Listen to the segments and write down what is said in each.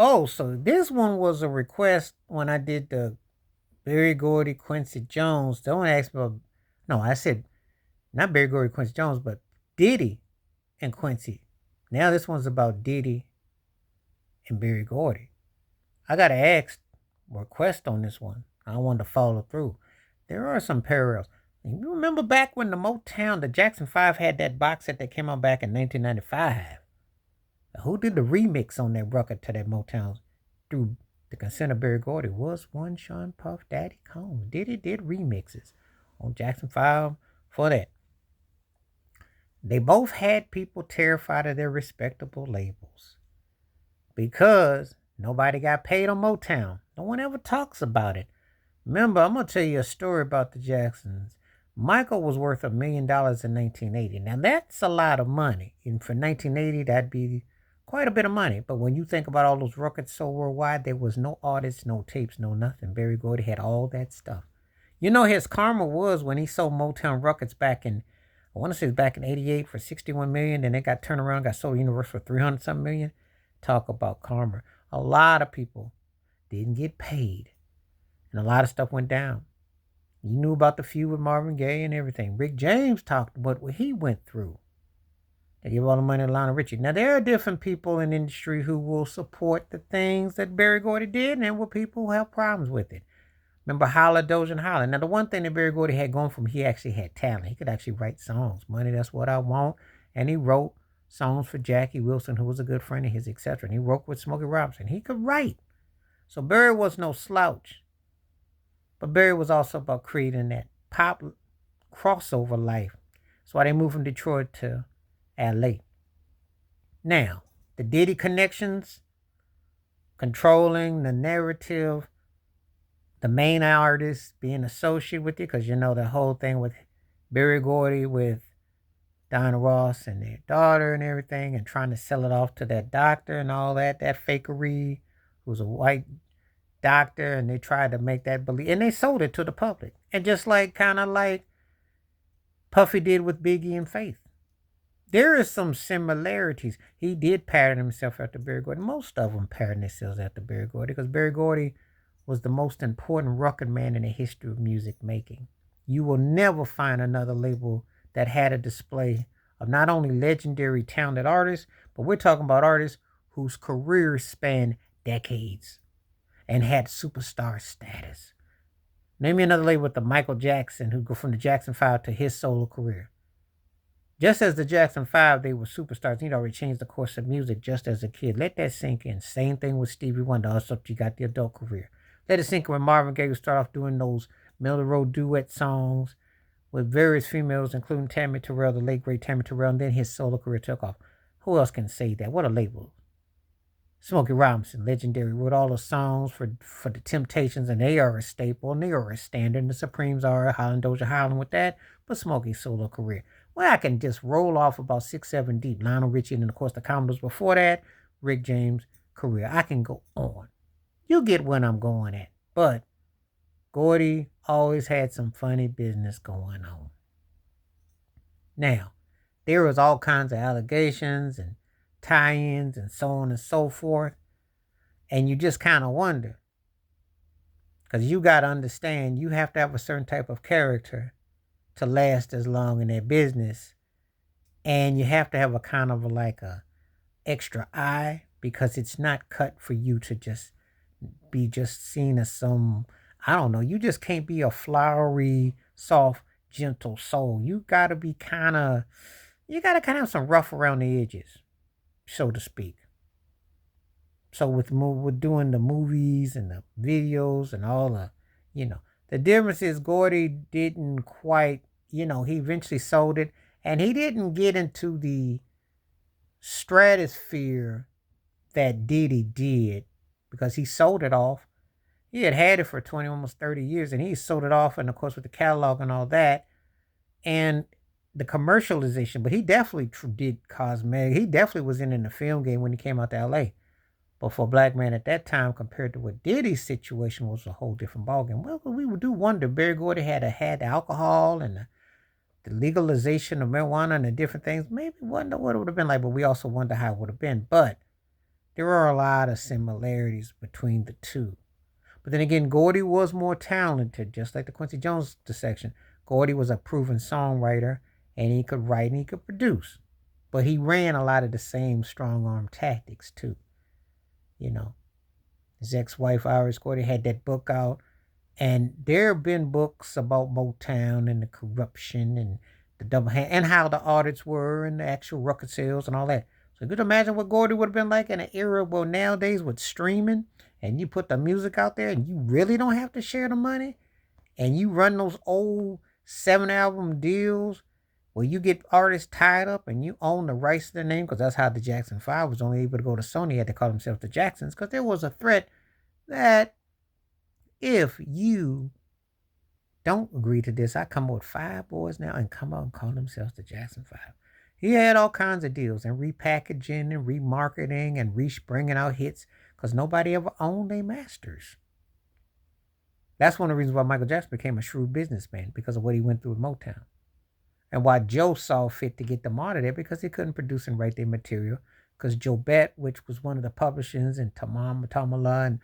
Oh, so this one was a request when I did the Berry Gordy, Quincy Jones. Don't ask me about, no, I said not Berry Gordy, Quincy Jones, but Diddy and Quincy. Now this one's about Diddy and Berry Gordy. I got to ask, request on this one. I wanted to follow through. There are some parallels. You remember back when the Motown, the Jackson 5 had that box set that came out back in 1995? Who did the remix on that record to that Motown through the consent of Berry Gordy was one Sean Puff Daddy Combs. Did remixes on Jackson 5 for that. They both had people terrified of their respectable labels because nobody got paid on Motown. No one ever talks about it. Remember, I'm going to tell you a story about the Jacksons. Michael was worth $1 million in 1980. Now, that's a lot of money. And for 1980, that'd be quite a bit of money. But when you think about all those records sold worldwide, there was no artists, no tapes, no nothing. Berry Gordy had all that stuff. You know, his karma was when he sold Motown records back in, I want to say it was back in 88 for 61 million. Then it got turned around, got sold to Universal for 300 something million. Talk about karma. A lot of people didn't get paid. And a lot of stuff went down. You knew about the feud with Marvin Gaye and everything. Rick James talked about what he went through. They give all the money to Lionel Richie. Now, there are different people in the industry who will support the things that Berry Gordy did, and will people who have problems with it. Remember Holla, Doja, and Holla. Now, the one thing that Berry Gordy had going for him, he actually had talent. He could actually write songs. Money, That's What I Want. And he wrote songs for Jackie Wilson, who was a good friend of his, etc. And he wrote with Smokey Robinson. He could write. So Berry was no slouch. But Berry was also about creating that pop crossover life. That's why they moved from Detroit to LA. Now, the Diddy connections, controlling the narrative, the main artist being associated with it, because you know the whole thing with Berry Gordy with Diana Ross and their daughter and everything, and trying to sell it off to that doctor and all that fakery, who's a white doctor, and they tried to make that believe, and they sold it to the public. And just like kind of like Puffy did with Biggie and Faith. There is some similarities. He did pattern himself after Berry Gordy. Most of them pattern themselves after Berry Gordy because Berry Gordy was the most important record man in the history of music making. You will never find another label that had a display of not only legendary talented artists, but we're talking about artists whose careers span decades and had superstar status. Name me another label with the Michael Jackson who go from the Jackson 5 to his solo career. Just as the Jackson 5, they were superstars. He'd already changed the course of music just as a kid. Let that sink in. Same thing with Stevie Wonder. Also, you got the adult career. Let it sink in when Marvin Gaye would start off doing those Middle of the Road duet songs with various females, including Tammy Terrell, the late great Tammy Terrell, and then his solo career took off. Who else can say that? What a label. Smokey Robinson, legendary, wrote all the songs for the Temptations, and they are a staple, and they are a standard. And the Supremes are Holland, Doja Holland with that, but Smokey's solo career. Well, I can just roll off about 6, 7 deep. Lionel Richie, and then, of course, the Commodores before that, Rick James' career. I can go on. You get where I'm going at. But Gordy always had some funny business going on. Now, there was all kinds of allegations and tie-ins and so on and so forth. And you just kind of wonder. Because you got to understand, you have to have a certain type of character to last as long in that business. And you have to have a kind of like a extra eye, because it's not cut for you to just be just seen as some, I don't know, you just can't be a flowery, soft, gentle soul. You got to be you got to kind of have some rough around the edges, so to speak. So with doing the movies and the videos and all the difference is Gordy didn't quite, he eventually sold it, and he didn't get into the stratosphere that Diddy did, because he sold it off. He had it for 20, almost 30 years, and he sold it off, and of course with the catalog and all that, and the commercialization. But he definitely did cosmetic. He definitely was in the film game when he came out to LA. But for a black man at that time, compared to what Diddy's situation was, a whole different ballgame. Well, we do wonder. Berry Gordy had the alcohol and the legalization of marijuana and the different things. Maybe wonder what it would have been like, but we also wonder how it would have been. But there are a lot of similarities between the two. But then again, Gordy was more talented, just like the Quincy Jones section. Gordy was a proven songwriter, and he could write and he could produce. But he ran a lot of the same strong arm tactics too. You know, his ex-wife Iris Gordy had that book out, and there have been books about Motown and the corruption and the double hand and how the audits were and the actual record sales and all that. So you could imagine what Gordy would have been like in an era where nowadays with streaming and you put the music out there and you really don't have to share the money and you run those old 7 album deals where you get artists tied up and you own the rights to their name, because that's how the Jackson 5 was only able to go to Sony. They had to call themselves the Jacksons because there was a threat that if you don't agree to this, I come up with 5 boys now and come out and call themselves the Jackson 5. He had all kinds of deals and repackaging and remarketing and bringing out hits because nobody ever owned their masters. That's one of the reasons why Michael Jackson became a shrewd businessman, because of what he went through with Motown. And why Joe saw fit to get them out of there, because he couldn't produce and write their material. Because Joe Bett, which was one of the publishers, and Tamala and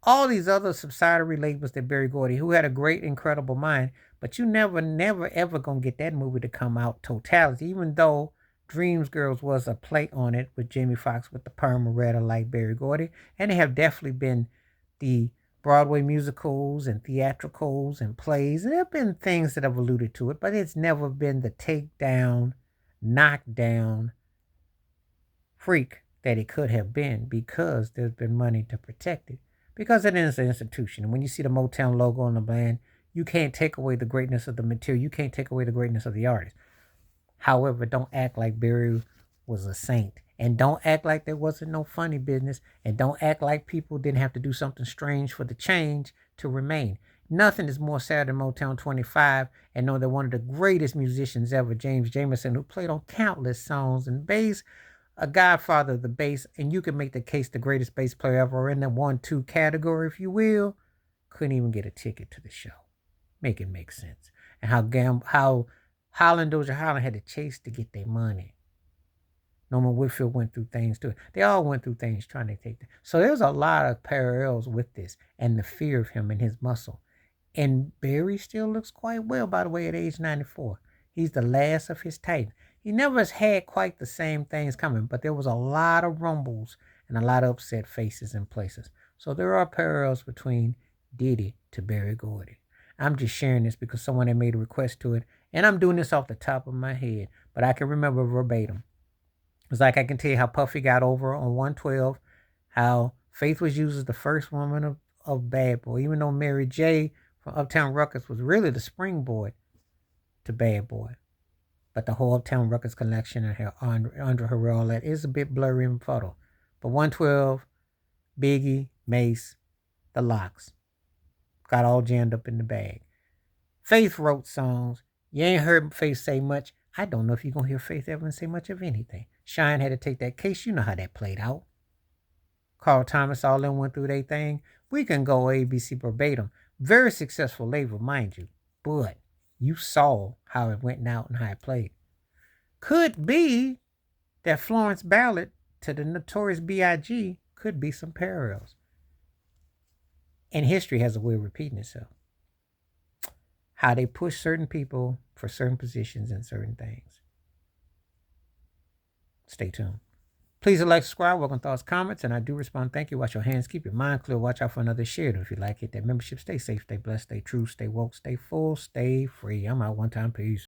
all these other subsidiary labels that Berry Gordy, who had a great, incredible mind, but you never, ever gonna get that movie to come out totality, even though Dreams Girls was a play on it with Jamie Foxx with the perma like Berry Gordy, and they have definitely been the Broadway musicals and theatricals and plays, and there have been things that have alluded to it, but it's never been the takedown, knockdown freak that it could have been, because there's been money to protect it, because it is an institution. And when you see the Motown logo on the band, you can't take away the greatness of the material. You can't take away the greatness of the artist. However, don't act like Berry was a saint. And don't act like there wasn't no funny business. And don't act like people didn't have to do something strange for the change to remain. Nothing is more sad than Motown 25 and know that one of the greatest musicians ever, James Jamerson, who played on countless songs and bass, a godfather of the bass, and you can make the case the greatest bass player ever, or in the 1-2 category, if you will, couldn't even get a ticket to the show. Make it make sense. And how Doja Holland had to chase to get their money. Norman Whitfield went through things too. They all went through things trying to take that. So there's a lot of parallels with this and the fear of him and his muscle. And Berry still looks quite well, by the way, at age 94. He's the last of his type. He never has had quite the same things coming, but there was a lot of rumbles and a lot of upset faces in places. So there are parallels between Diddy to Berry Gordy. I'm just sharing this because someone had made a request to it, and I'm doing this off the top of my head, but I can remember verbatim. It's like I can tell you how Puffy got over on 112, how Faith was used as the first woman of Bad Boy, even though Mary J. from Uptown Ruckus was really the springboard to Bad Boy. But the whole Uptown Ruckus collection and her Andre Harrell, all that is a bit blurry in photo. But 112, Biggie, Mace, the Locks got all jammed up in the bag. Faith wrote songs. You ain't heard Faith say much. I don't know if you're going to hear Faith ever say much of anything. Shine had to take that case. You know how that played out. Carl Thomas, all them went through their thing. We can go ABC verbatim. Very successful label, mind you. But you saw how it went out and how it played. Could be that Florence ballad to the Notorious B.I.G. could be some parallels. And history has a way of repeating itself. How they push certain people for certain positions and certain things. Stay tuned. Please like, subscribe, welcome thoughts, comments, and I do respond. Thank you. Wash your hands, keep your mind clear, watch out for another share. If you like it, that membership, stay safe, stay blessed, stay true, stay woke, stay full, stay free. I'm out one time. Peace.